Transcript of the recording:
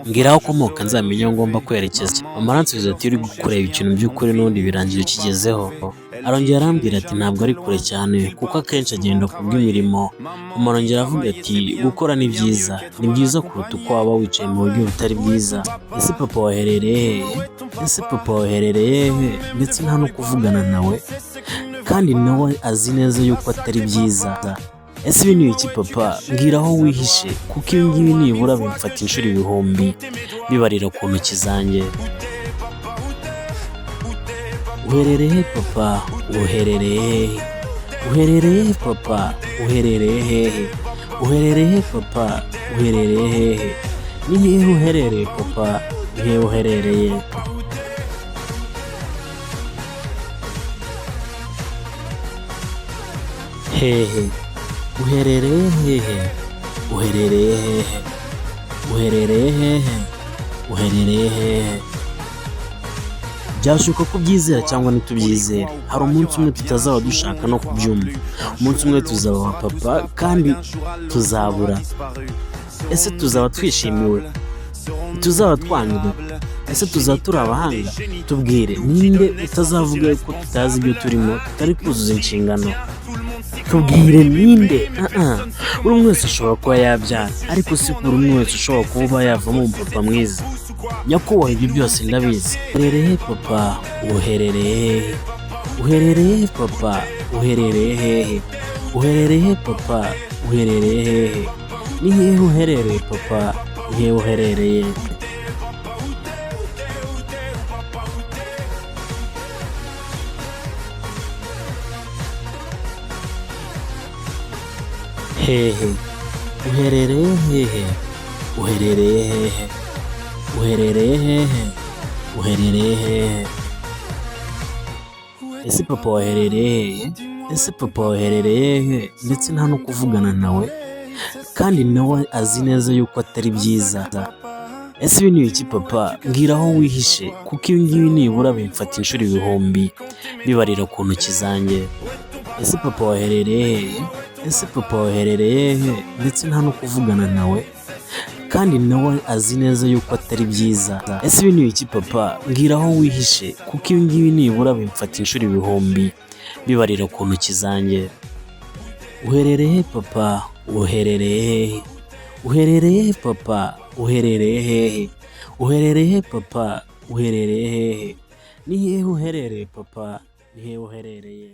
mbwira aho ukomoka nzamenye aho ngomba kwerekeza. Mama aransubiza ati uri kureba ikintu by'ukuri n'ubundi birangira ukigezeho. Arongera arambwira ati ntabwo ari kure cyane kuko akenshi agenda kubw'imirimo. Mama arongera avuga ati gukora ni byiza, ni byiza kuruta uko waba wicaye mu buryo butari bwiza. Ese papa waherereye hehe? Ese papa waherereye hehe? Ndetse nta no kuvugana nawe kandi nawe azi neza yuko atari byiza. Ese ibi ni iki papa? Mbwira aho wihishe kuko ibi ngibi nibura bimfata inshuro ibihumbi bibarira ku ntoki zanjye. Uherereye papa? Uherereye hehe? Uherereye papa? Uherereye hehe? Uherereye papa? Uherereye hehe? Ni hehe uherereye papa? Ni hehe uherereye? Hehe uherereye hehe? Uherereye hehe? Uherereye hehe? Uherereye hehe? Byashoboka ko byizera cyangwa ntitubyizera. Hari umunsi umwe tutazaba dushaka no kubyumva. Umunsi umwe tuzaba papa kandi tuzabura. Ese tuzaba twishimiwe? Tuzaba twanyurwa? Ese tuzaba turi abahanga? Tubwire, ninde utazavuga ko tutazi ibyo turimo, tutari kuzuza inshingano? Tubwire ninde? Buri umwe wese ashobora kuba yabyara, ariko si buri umwe wese ushobora kuba yavamo umupapa mwiza. Nyakubahwa ibyo byose ndabizi. Uherereye papa? Uherereye hehe? Uherereye papa? Uherereye hehe? Uherereye papa? Uherereye hehe? Ni hehe uherereye papa? Ni hehe uherereye? Hehe uherereye hehe? Uherereye hehe? Uherereye hehe? Uherereye hehe? Ese papa waherereye hehe? Ese papa waherereye hehe? Ndetse nta no kuvugana nawe kandi nawe azi neza yuko atari byiza. Ese ibi ni iki papa? Mbwira aho wihishe kuko ibi ngibi nibura bimfata inshuro ibihumbi bibarira ku ntoki zanjye. Ese papa waherereye hehe? Ese papa waherereye hehe? Ndetse nta no kuvugana nawe kandi nawe azi neza yuko atari byiza. Ese ibi ni iki papa? Mbwira aho wihishe kuko ibi ngibi nibura bimfata inshuro ibihumbi bibarira ku ntoki zanjye. Uherereye papa? Uherereye hehe? Uherereye papa? Uherereye hehe? Uherereye papa? Uherereye hehe? Ni hehe uherereye papa? Ni hehe uherereye?